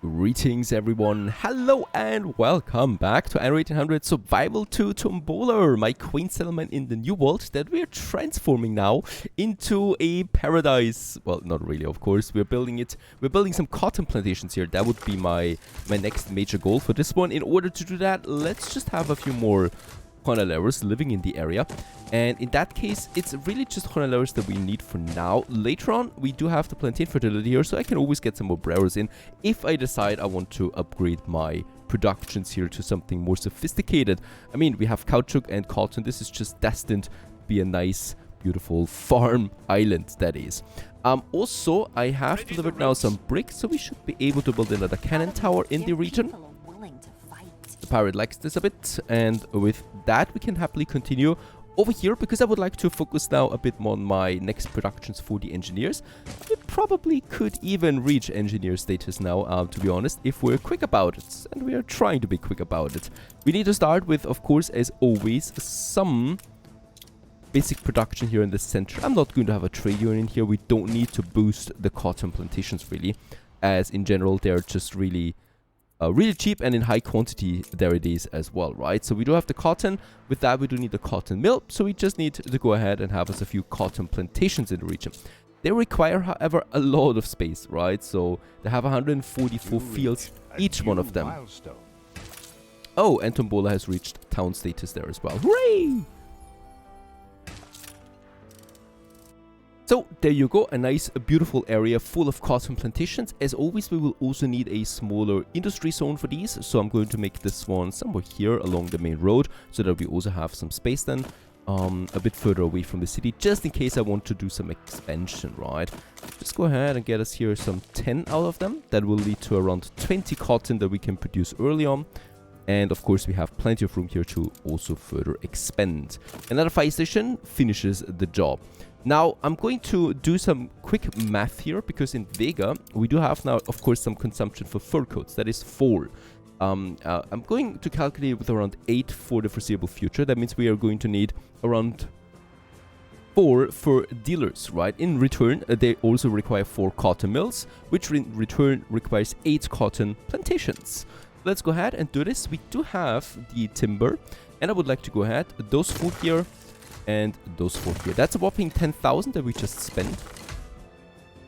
Greetings everyone, hello and welcome back to Anno 1800 Survival to Tombola, my queen settlement in the new world that we're transforming now into a paradise. Well, not really, of course. We're building some cotton plantations here. That would be my next major goal for this one. In order to do that, let's just have a few more Honaleros living in the area, and in that case it's really just Honaleros that we need for now. Later on we do have the plantain fertility here, so I can always get some more brewers in if I decide I want to upgrade my productions here to something more sophisticated. I mean, we have caoutchouc and cotton. This is just destined to be a nice beautiful farm island, that is. Also I have delivered now some bricks, so we should be able to build another cannon tower in the region. The pirate likes this a bit, and with that we can happily continue over here, because I would like to focus now a bit more on my next productions for the engineers. We probably could even reach engineer status now, to be honest, if we're quick about it, and we are trying to be quick about it. We need to start with, of course, as always, some basic production here in the center. I'm not going to have a trade union here. We don't need to boost the cotton plantations really, as in general they're just really cheap and in high quantity there it is as well, right? So we do have the cotton. With that we do need the cotton mill, so we just need to go ahead and have us a few cotton plantations in the region. They require, however, a lot of space, right? So they have 144 fields, each one of them. Oh, and Tombola has reached town status there as well. Hooray! So there you go, a nice beautiful area full of cotton plantations. As always, we will also need a smaller industry zone for these, so I'm going to make this one somewhere here along the main road, so that we also have some space then a bit further away from the city, just in case I want to do some expansion, right? Just go ahead and get us here some 10 out of them. That will lead to around 20 cotton that we can produce early on. And of course we have plenty of room here to also further expand. Another fire station finishes the job. Now, I'm going to do some quick math here, because in Vega, we do have now, of course, some consumption for fur coats. That is 4. I'm going to calculate with around 8 for the foreseeable future. That means we are going to need around 4 fur dealers, right? In return, they also require 4 cotton mills, which in return requires 8 cotton plantations. Let's go ahead and do this. We do have the timber, and I would like to go ahead, those 4 here, and those 4 here. That's a whopping 10,000 that we just spent.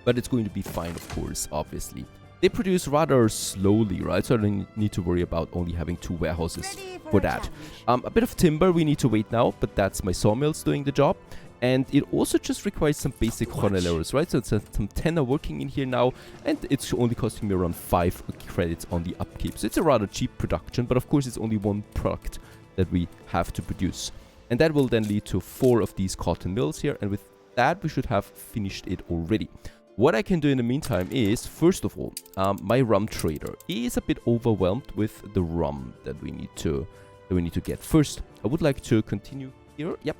But it's going to be fine, of course, obviously. They produce rather slowly, right? So I don't need to worry about only having 2 warehouses for that. A bit of timber we need to wait now, but that's my sawmills doing the job. And it also just requires some basic Honaleros, right? So it's some 10 are working in here now, and it's only costing me around 5 credits on the upkeep. So it's a rather cheap production, but of course it's only one product that we have to produce. And that will then lead to 4 of these cotton mills here, and with that we should have finished it already. What I can do in the meantime is, first of all, my rum trader is a bit overwhelmed with the rum that we need to get. First, I would like to continue here, yep,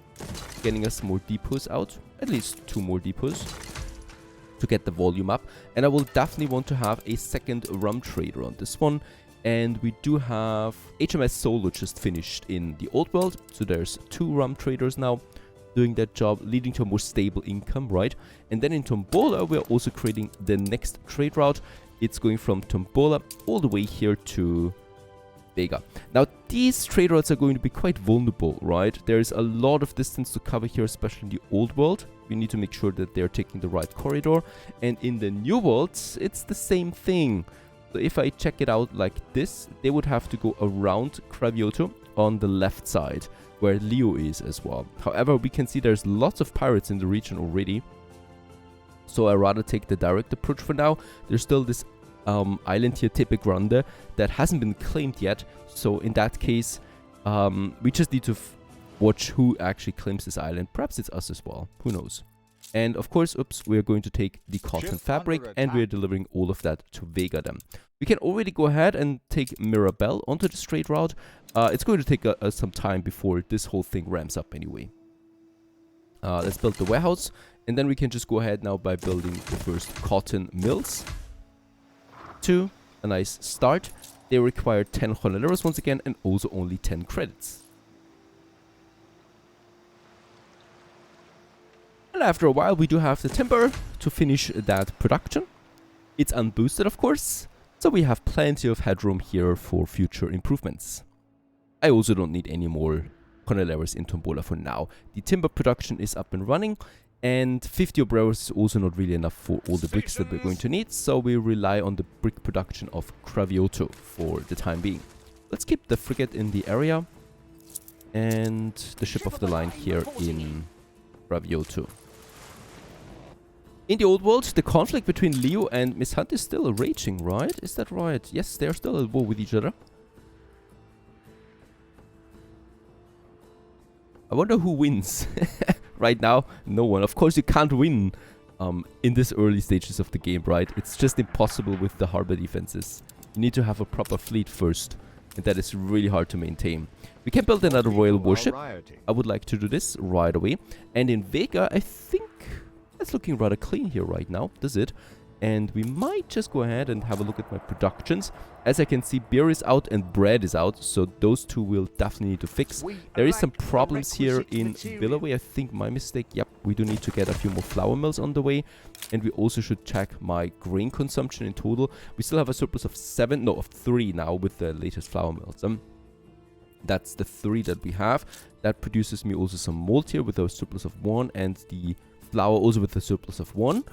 getting us more depots out, at least 2 more depots to get the volume up. And I will definitely want to have a second rum trader on this one. And we do have HMS Solo just finished in the old world, so there's 2 rum traders now doing that job, leading to a more stable income, right? And then in Tombola we're also creating the next trade route. It's going from Tombola all the way here to Vega. Now these trade routes are going to be quite vulnerable, right? There's a lot of distance to cover here, especially in the old world. We need to make sure that they're taking the right corridor, and in the new world it's the same thing. So if I check it out like this, they would have to go around Cravioto on the left side, where Leo is as well. However, we can see there's lots of pirates in the region already, so I rather take the direct approach for now. There's still this island here, Tepe Grande, that hasn't been claimed yet, so in that case, we just need to watch who actually claims this island. Perhaps it's us as well, who knows. And of course, oops, we're going to take the cotton fabric, and we're delivering all of that to Vega then. We can already go ahead and take Mirabelle onto the straight route. It's going to take some time before this whole thing ramps up anyway. Let's build the warehouse, and then we can just go ahead now by building the first cotton mills. To a nice start. They require 10 Honaleros once again, and also only 10 credits. And after a while we do have the timber to finish that production. It's unboosted, of course, So we have plenty of headroom here for future improvements. I also don't need any more Cornelius in Tombola for now. The timber production is up and running, and 50 operos is also not really enough for all the bricks that we're going to need, so we rely on the brick production of Cravioto for the time being. Let's keep the frigate in the area, and the ship of the line here in Cravioto. In the old world, the conflict between Leo and Miss Hunt is still raging, right? Is that right? Yes, they're still at war with each other. I wonder who wins. Right now, no one. Of course, you can't win in this early stages of the game, right? It's just impossible with the harbor defenses. You need to have a proper fleet first, and that is really hard to maintain. We can build another royal warship. I would like to do this right away. And in Vega, I think it's looking rather clean here right now, does it? And we might just go ahead and have a look at my productions. As I can see, beer is out and bread is out, so those two will definitely need to fix. There is some problems here in Villaway. I think my mistake. Yep, we do need to get a few more flour mills on the way. And we also should check my grain consumption in total. We still have a surplus of 3 now with the latest flour mills. That's the 3 that we have. That produces me also some malt here with a surplus of 1, and the flour also with a surplus of 1.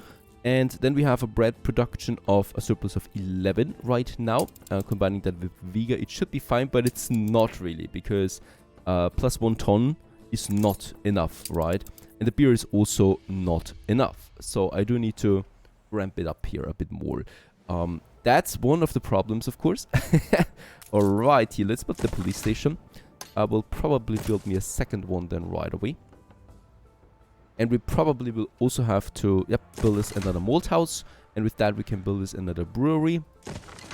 And then we have a bread production of a surplus of 11 right now. Combining that with Vega, it should be fine, but it's not really, because plus 1 ton is not enough, right? And the beer is also not enough. So I do need to ramp it up here a bit more. That's one of the problems, of course. Alrighty, let's build the police station. I will probably build me a second one then right away. And we probably will also have to build this another malt house. And with that, we can build this another brewery.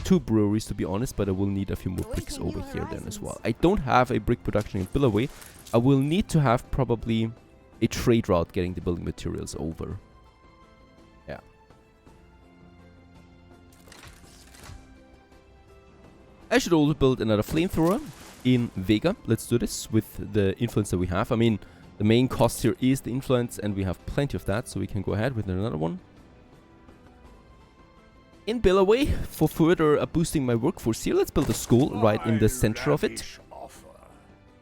2 breweries, to be honest, but I will need a few more bricks over here then as well. I don't have a brick production in Billaway. I will need to have probably a trade route getting the building materials over. Yeah. I should also build another flamethrower in Vega. Let's do this with the influence that we have. I mean, the main cost here is the influence, and we have plenty of that, so we can go ahead with another one. In Billaway, for further boosting my workforce here, let's build a school right in the center of it.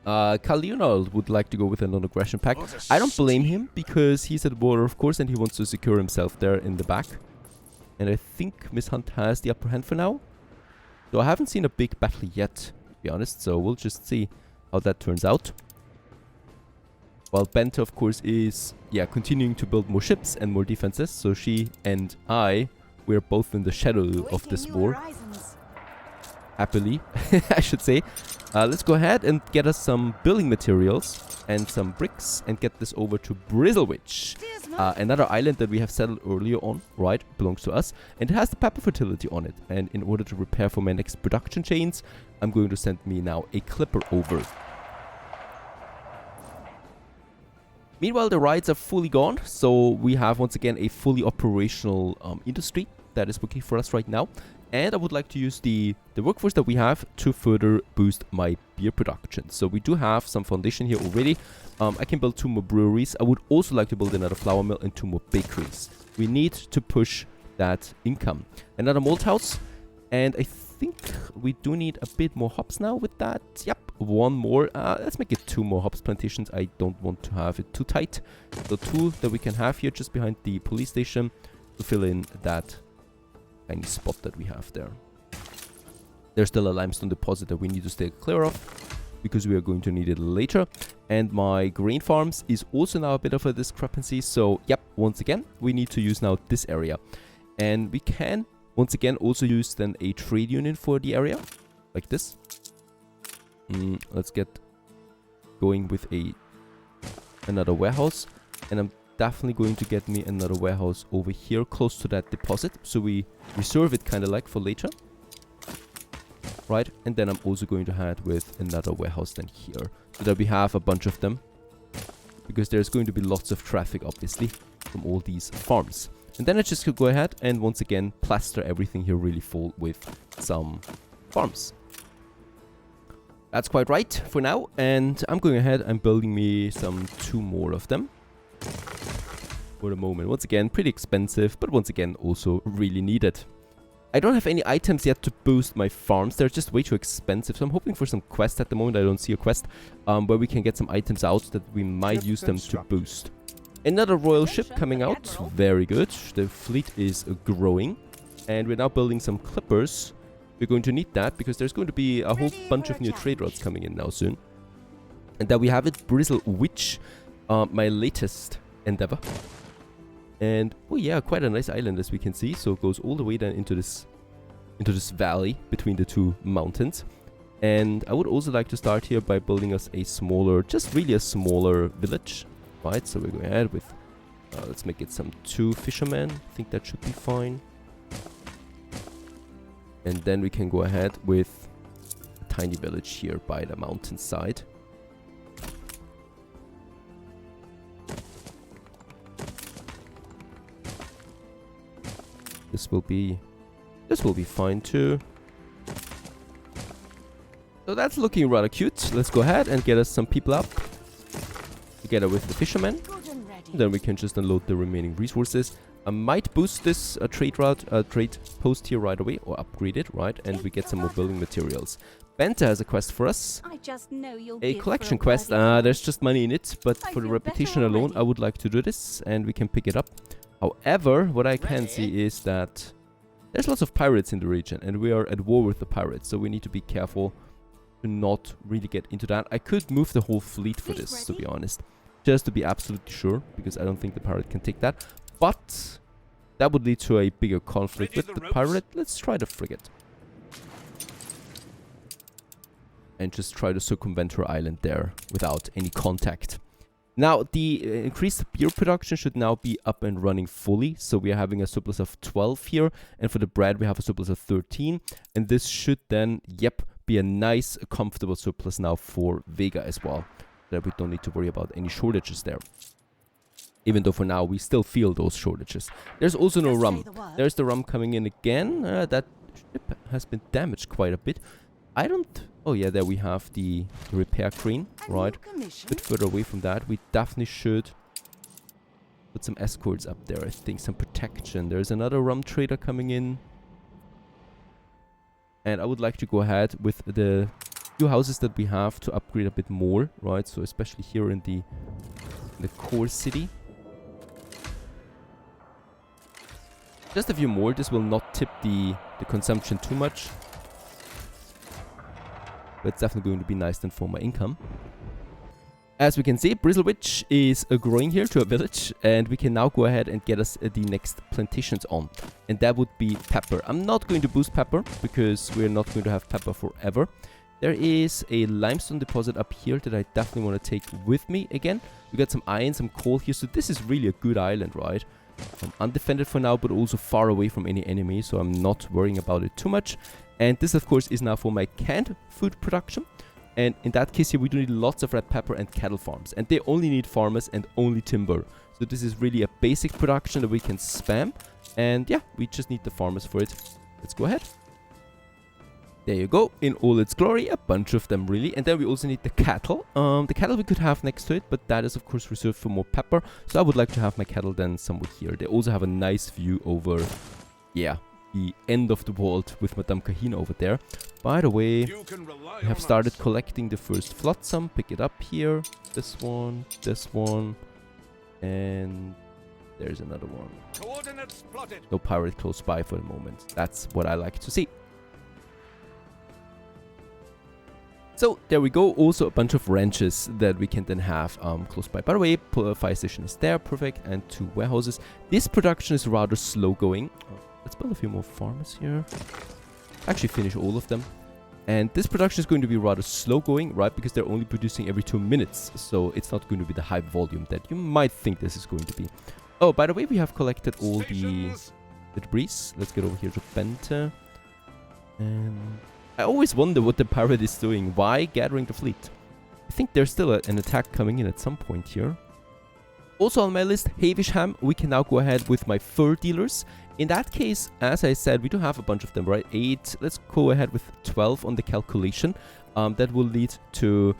Kalional would like to go with a non-aggression pact. I don't blame him, because he's at war, of course, and he wants to secure himself there in the back. And I think Miss Hunt has the upper hand for now. So I haven't seen a big battle yet, to be honest, so we'll just see how that turns out. While Benta, of course, is, continuing to build more ships and more defenses. So she and I, we're both in the shadow of this war. Happily, I should say. Let's go ahead and get us some building materials and some bricks and get this over to Bristlewich. Another island that we have settled earlier on, right, belongs to us. And it has the pepper fertility on it. And in order to prepare for my next production chains, I'm going to send me now a clipper over. Meanwhile, the rides are fully gone, so we have once again a fully operational industry that is working for us right now. And I would like to use the workforce that we have to further boost my beer production. So we do have some foundation here already. I can build 2 more breweries. I would also like to build another flour mill and 2 more bakeries. We need to push that income. Another malt house, and I think we do need a bit more hops now with that. Yep, 1 more. Let's make it 2 more hops plantations. I don't want to have it too tight. So 2 that we can have here just behind the police station to fill in that tiny spot that we have there. There's still a limestone deposit that we need to stay clear of, because we are going to need it later. And my grain farms is also now a bit of a discrepancy. So yep, once again, we need to use now this area. And we can once again also use then a trade union for the area, like this. Let's get going with another warehouse. And I'm definitely going to get me another warehouse over here close to that deposit. So we reserve it kind of like for later. Right, and then I'm also going to head with another warehouse then here, so that we have a bunch of them, because there's going to be lots of traffic obviously from all these farms. And then I just could go ahead and once again plaster everything here really full with some farms. That's quite right for now, and I'm going ahead and building me 2 more of them for the moment. Once again, pretty expensive, but once again also really needed. I don't have any items yet to boost my farms. They're just way too expensive. So I'm hoping for some quest at the moment. I don't see a quest where we can get some items out that we might use them to boost. Another royal ship coming out. Very good. The fleet is growing. And we're now building some clippers. We're going to need that because there's going to be a whole bunch of new trade routes coming in now soon. And then we have it, Bristle Witch, my latest endeavor. And, oh yeah, quite a nice island as we can see. So it goes all the way down into this valley between the two mountains. And I would also like to start here by building us a smaller, just really a smaller village. Right, so we're going ahead with, let's make it some 2 fishermen. I think that should be fine. And then we can go ahead with a tiny village here by the mountainside. This will be fine too. So that's looking rather cute. Let's go ahead and get us some people up together with the fishermen. Then we can just unload the remaining resources. I might boost this trade post here right away, or upgrade it, right? And we get some more building materials. Benta has a quest for us. A collection quest. There's just money in it, but for the reputation alone, I would like to do this, and we can pick it up. However, what I can see is that there's lots of pirates in the region, and we are at war with the pirates, so we need to be careful to not really get into that. I could move the whole fleet for this, to be honest, just to be absolutely sure, because I don't think the pirate can take that. But that would lead to a bigger conflict with the pirate. Let's try the frigate. And just try to circumvent her island there without any contact. Now, the increased beer production should now be up and running fully. So we are having a surplus of 12 here. And for the bread, we have a surplus of 13. And this should then, yep, be a nice, comfortable surplus now for Vega as well. That we don't need to worry about any shortages there. Even though for now, we still feel those shortages. There's also no rum. There's the rum coming in again. That ship has been damaged quite a bit. I don't... Oh yeah, there we have the repair crane, right? A bit further away from that. We definitely should put some escorts up there, I think. Some protection. There's another rum trader coming in. And I would like to go ahead with the few houses that we have to upgrade a bit more, right? So especially here in the core city. Just a few more. This will not tip the consumption too much. But it's definitely going to be nice then for my income. As we can see, Bristle Witch is growing here to a village. And we can now go ahead and get us the next plantations on. And that would be pepper. I'm not going to boost pepper because we're not going to have pepper forever. There is a limestone deposit up here that I definitely want to take with me again. We got some iron, some coal here. So this is really a good island, right? Undefended for now, but also far away from any enemy. So I'm not worrying about it too much. And this, of course, is now for my canned food production. And in that case here, we do need lots of red pepper and cattle farms. And they only need farmers and only timber. So this is really a basic production that we can spam. And yeah, we just need the farmers for it. Let's go ahead. There you go. In all its glory. A bunch of them, really. And then we also need the cattle. The cattle we could have next to it. But that is, of course, reserved for more pepper. So I would like to have my cattle then somewhere here. They also have a nice view over... Yeah. The end of the world with Madame Kahina over there. By the way, we have started collecting the first flotsam. Pick it up here. This one, and there's another one. No pirate close by for the moment. That's what I like to see. So there we go. Also a bunch of ranches that we can then have close by. By the way, fire station is there, perfect, and 2 warehouses. This production is rather slow going. Let's build a few more farmers here. Actually finish all of them. And this production is going to be rather slow going, right? Because they're only producing every 2 minutes. So it's not going to be the high volume that you might think this is going to be. Oh, by the way, we have collected all the debris. Let's get over here to Benta. And I always wonder what the pirate is doing. Why gathering the fleet? I think there's still an attack coming in at some point here. Also on my list, Havisham. We can now go ahead with my fur dealers. In that case, as I said, we do have a bunch of them, right? 8. Let's go ahead with 12 on the calculation. That will lead to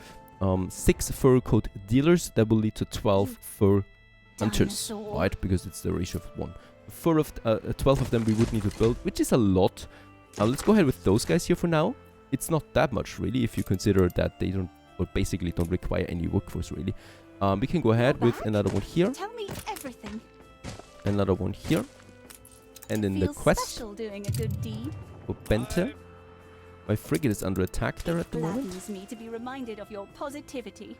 6 fur coat dealers. That will lead to 12 fur hunters, right? Because it's the ratio of 1. 12 of them we would need to build, which is a lot. Let's go ahead with those guys here for now. It's not that much, really, if you consider that they don't, or basically don't require any workforce, really. We can go ahead with another one here. Tell me everything. Another one here. And then the quest doing a good deed. for Bente. My frigate is under attack there at the moment. Gladdens me to be reminded of your positivity.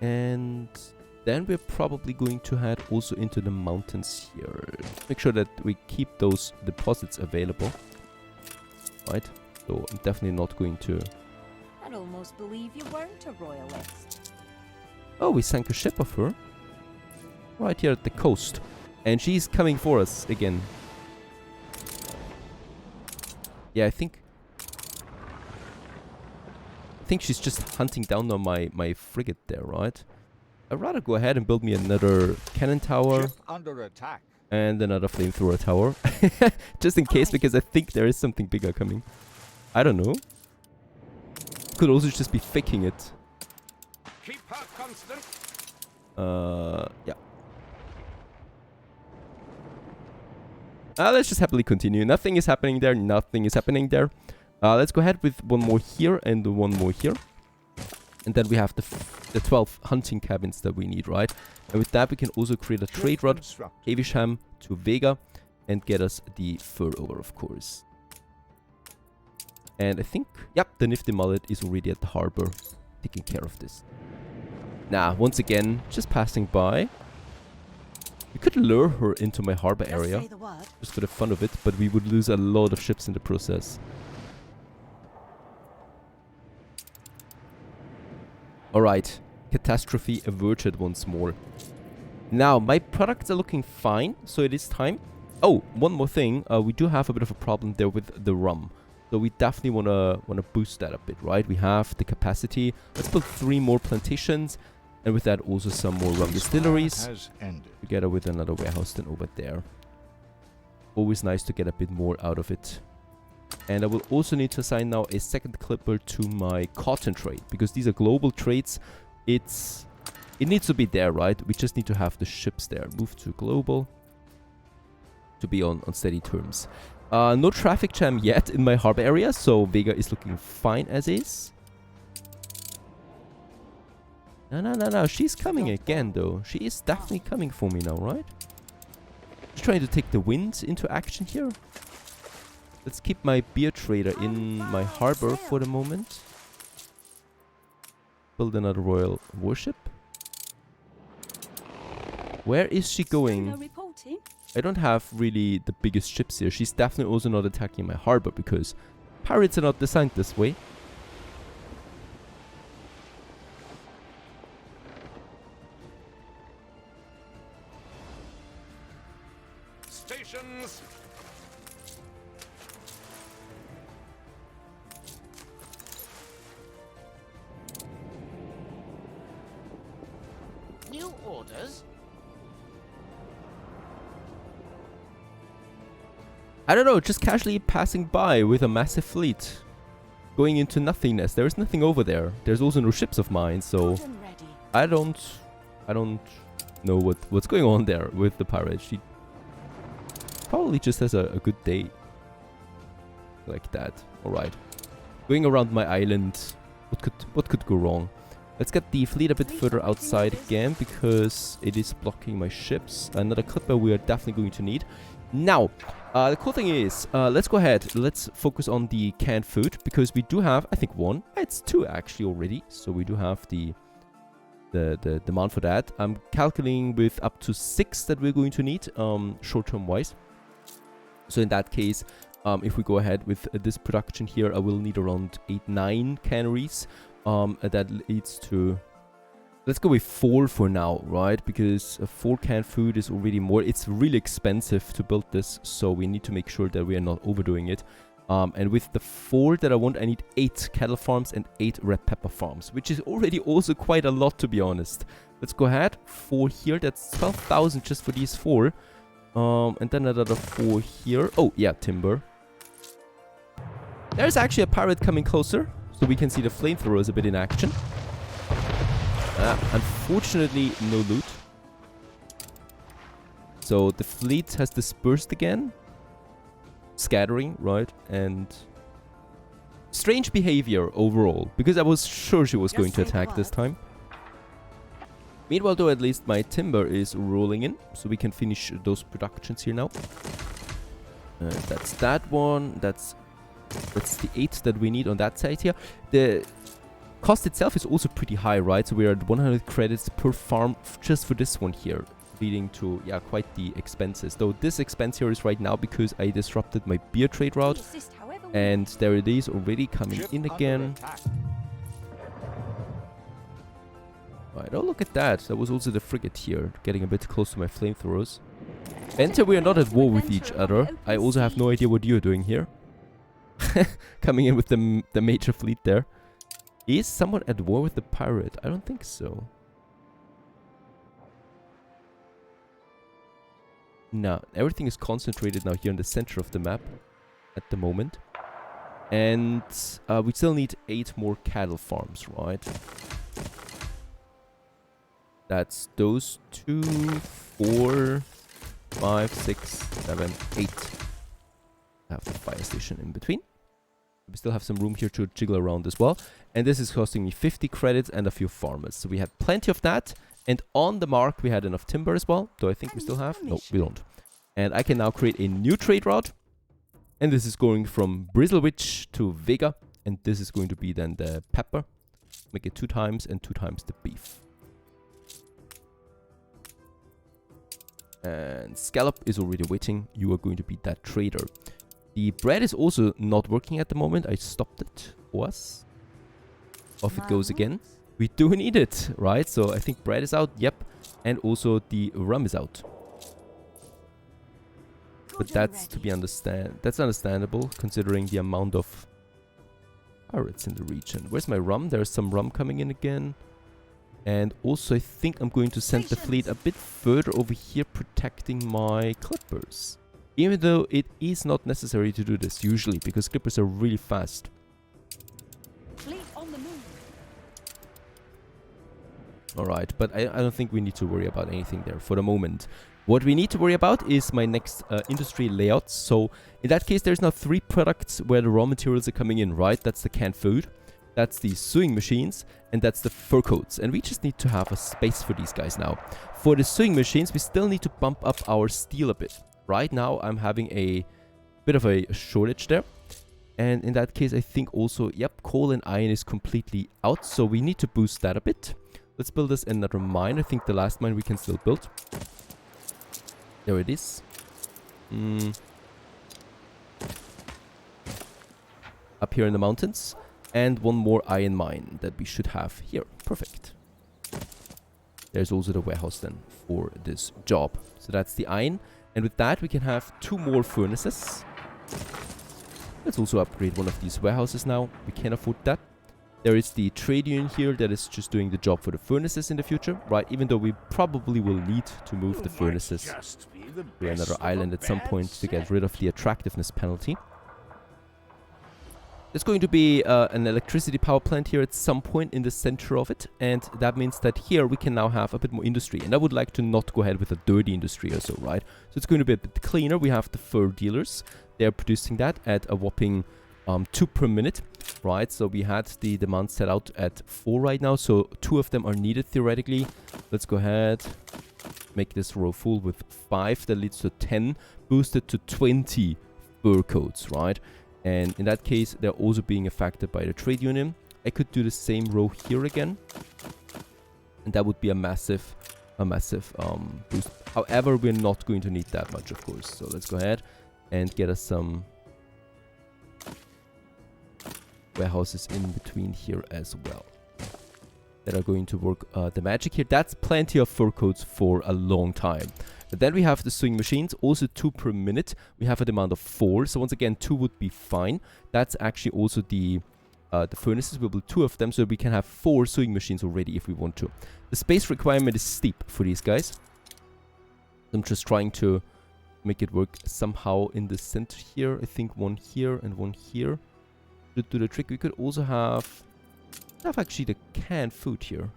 And then we're probably going to head also into the mountains here. Make sure that we keep those deposits available. Right? So I'm definitely not going to... I'd almost believe you weren't a royalist. Oh, we sank a ship of her. Right here at the coast. And she's coming for us again. Yeah, I think she's just hunting down on my frigate there, right? I'd rather go ahead and build me another cannon tower. Ship under attack. And another flamethrower tower. Just in case, because I think there is something bigger coming. I don't know. Could also just be faking it. Keep her constant. Yeah. Let's just happily continue. Nothing is happening there. Nothing is happening there. Let's go ahead with one more here and one more here. And then we have the 12 hunting cabins that we need, right? And with that, we can also create a trade route, Havisham to Vega, and get us the fur over, of course. And I think, yep, the Nifty Mullet is already at the harbor, taking care of this. Now, once again, just passing by. We could lure her into my harbor area, just for the fun of it, but we would lose a lot of ships in the process. Alright, catastrophe averted once more. Now, my products are looking fine, so it is time. Oh, one more thing, we do have a bit of a problem there with the rum. So we definitely wanna boost that a bit, right? We have the capacity. Let's build 3 more plantations, and with that also some more rum distilleries, together with another warehouse then over there. Always nice to get a bit more out of it. And I will also need to assign now a second clipper to my cotton trade, because these are global trades. It needs to be there, right? We just need to have the ships there. Move to global to be on steady terms. No traffic jam yet in my harbor area, so Vega is looking fine as is. No. She's coming again, though. She is definitely coming for me now, right? Just trying to take the wind into action here. Let's keep my beer trader in my harbor for the moment. Build another royal warship. Where is she going? I don't have really the biggest ships here. She's definitely also not attacking my harbor, because pirates are not designed this way. Stations. New orders? I don't know, just casually passing by with a massive fleet. Going into nothingness. There is nothing over there. There's also no ships of mine, so I don't know what's going on there with the pirate. She probably just has a good day. Like that. Alright. Going around my island. What could go wrong? Let's get the fleet a bit further outside again, because it is blocking my ships. Another clipper we are definitely going to need. Now, the cool thing is, let's go ahead. Let's focus on the canned food, because we do have, I think, 1. It's 2 actually already. So we do have the demand for that. I'm calculating with up to 6 that we're going to need, short-term wise. So in that case, if we go ahead with this production here, I will need around 8-9 canneries. That leads to... Let's go with 4 for now, right? Because 4 canned food is already more. It's really expensive to build this, so we need to make sure that we are not overdoing it. And with the 4 that I want, I need 8 cattle farms and 8 red pepper farms, which is already also quite a lot, to be honest. Let's go ahead. 4 here. That's 12,000 just for these 4. And then another 4 here. Oh, yeah, timber. There's actually a pirate coming closer, so we can see the flamethrowers a bit in action. Unfortunately, no loot. So the fleet has dispersed again. Scattering, right? And strange behavior overall, because I was sure she was going to attack this time. Meanwhile, though, at least my timber is rolling in, so we can finish those productions here now. That's that one. That's the 8 that we need on that side here. The cost itself is also pretty high, right? So we're at 100 credits per farm just for this one here, leading to, yeah, quite the expenses. Though this expense here is right now because I disrupted my beer trade route. And there it is already coming in again. Right, oh, look at that. That was also the frigate here, getting a bit close to my flamethrowers. Enter, we are not at war with each other. I also have no idea what you're doing here. Coming in with the major fleet there. Is someone at war with the pirate? I don't think so. No, everything is concentrated now here in the center of the map at the moment. And we still need 8 more cattle farms, right? That's those 2, 4, 5, 6, 7, 8. I have the fire station in between. We still have some room here to jiggle around as well. And this is costing me 50 credits and a few farmers. So we had plenty of that. And on the mark, we had enough timber as well. Do I think we still have? No, we don't. And I can now create a new trade route. And this is going from Bristlewitch to Vega. And this is going to be then the pepper. Make it 2 times and 2 times the beef. And Scallop is already waiting. You are going to be that trader. The bread is also not working at the moment. I stopped it for us. Off it goes again. We do need it, right? So I think bread is out. Yep. And also the rum is out. But that's to be that's understandable considering the amount of pirates in the region. Where's my rum? There's some rum coming in again. And also I think I'm going to send the fleet a bit further over here protecting my clippers. Even though it is not necessary to do this usually because clippers are really fast. Fleet on the move. Alright, but I don't think we need to worry about anything there for the moment. What we need to worry about is my next industry layout. So in that case, there's now 3 products where the raw materials are coming in, right? That's the canned food, that's the sewing machines, and that's the fur coats. And we just need to have a space for these guys now. For the sewing machines, we still need to bump up our steel a bit. Right now, I'm having a bit of a shortage there. And in that case, I think also, yep, coal and iron is completely out. So we need to boost that a bit. Let's build us another mine. I think the last mine we can still build. There it is. Up here in the mountains. And one more iron mine that we should have here. Perfect. There's also the warehouse then for this job. So that's the iron. And with that we can have 2 more furnaces. Let's also upgrade one of these warehouses now. We can afford that. There is the trade union here that is just doing the job for the furnaces in the future, right? Even though we probably will need to move the furnaces to another island at some point to get rid of the attractiveness penalty. There's going to be an electricity power plant here at some point in the center of it. And that means that here we can now have a bit more industry. And I would like to not go ahead with a dirty industry or so, right? So it's going to be a bit cleaner. We have the fur dealers. They're producing that at a whopping 2 per minute, right? So we had the demand set out at 4 right now. So 2 of them are needed theoretically. Let's go ahead. Make this row full with 5. That leads to 10. Boosted to 20 fur coats, right? And in that case, they're also being affected by the trade union. I could do the same row here again. And that would be a massive boost. However, we're not going to need that much, of course. So let's go ahead and get us some warehouses in between here as well. That are going to work the magic here. That's plenty of fur coats for a long time. But then we have the sewing machines, also 2 per minute. We have a demand of 4, so once again 2 would be fine. That's actually also the furnaces. We'll build 2 of them, so we can have 4 sewing machines already if we want to. The space requirement is steep for these guys. I'm just trying to make it work somehow in the center here. I think 1 here and 1 here. To do the trick, we could also have actually the canned food here.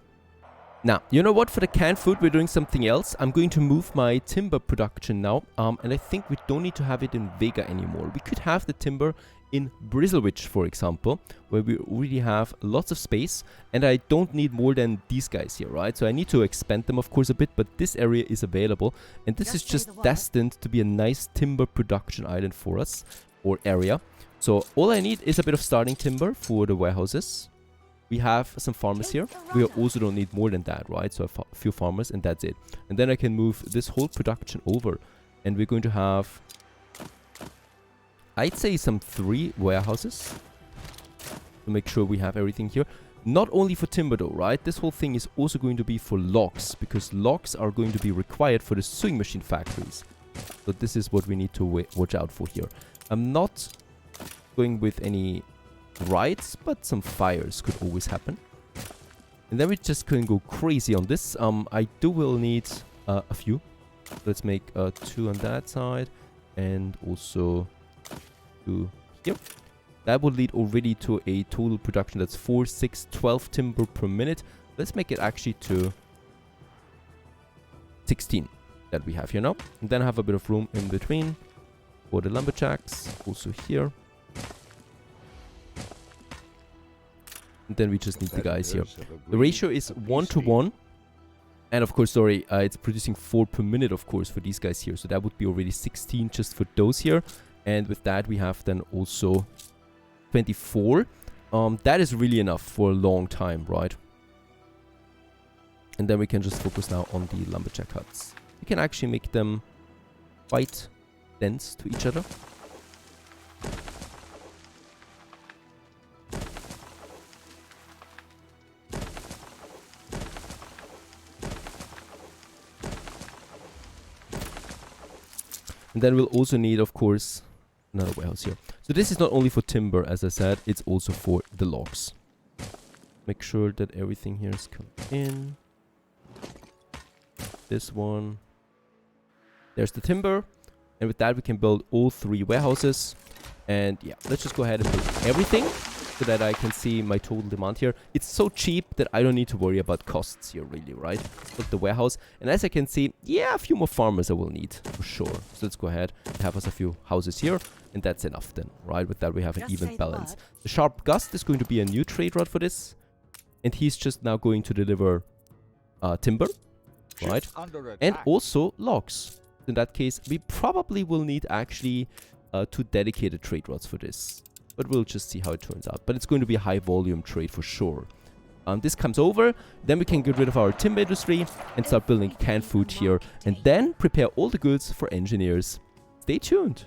Now, you know what? For the canned food, we're doing something else. I'm going to move my timber production now. And I think we don't need to have it in Vega anymore. We could have the timber in Bristlewich, for example, where we already have lots of space. And I don't need more than these guys here, right? So I need to expand them, of course, a bit. But this area is available. And this is just destined to be a nice timber production island for us, or area. So all I need is a bit of starting timber for the warehouses. We have some farmers here. We also don't need more than that, right? So a few farmers and that's it. And then I can move this whole production over. And we're going to have, I'd say, some 3 warehouses. To make sure we have everything here. Not only for timber though, right? This whole thing is also going to be for logs. Because logs are going to be required for the sewing machine factories. So this is what we need to watch out for here. I'm not going with any riots, but some fires could always happen. And then we just can go crazy on this. I will need a few. Let's make 2 on that side and also 2 here. That would lead already to a total production that's 4, 6, 12 timber per minute. Let's make it actually to 16 that we have here now. And then have a bit of room in between for the lumberjacks, also here. And then we just need the guys here. The ratio is 1 to 1. And of course, sorry, it's producing 4 per minute, of course, for these guys here. So that would be already 16 just for those here. And with that, we have then also 24. That is really enough for a long time, right? And then we can just focus now on the lumberjack huts. We can actually make them quite dense to each other. And then we'll also need, of course, another warehouse here. So this is not only for timber, as I said, it's also for the logs. Make sure that everything here is coming in. This one. There's the timber. And with that, we can build all 3 warehouses. And yeah, let's just go ahead and build everything so that I can see my total demand here. It's so cheap that I don't need to worry about costs here, really, right? Let's build the warehouse. And as I can see, yeah, a few more farmers I will need, for sure. So let's go ahead and have us a few houses here. And that's enough then, right? With that, we have an even balance. The Sharp Gust is going to be a new trade route for this. And he's just now going to deliver timber, right? And also logs. In that case, we probably will need actually 2 dedicated trade routes for this. But we'll just see how it turns out. But it's going to be a high volume trade for sure. This comes over, then we can get rid of our timber industry and start building canned food here. And then prepare all the goods for engineers. Stay tuned.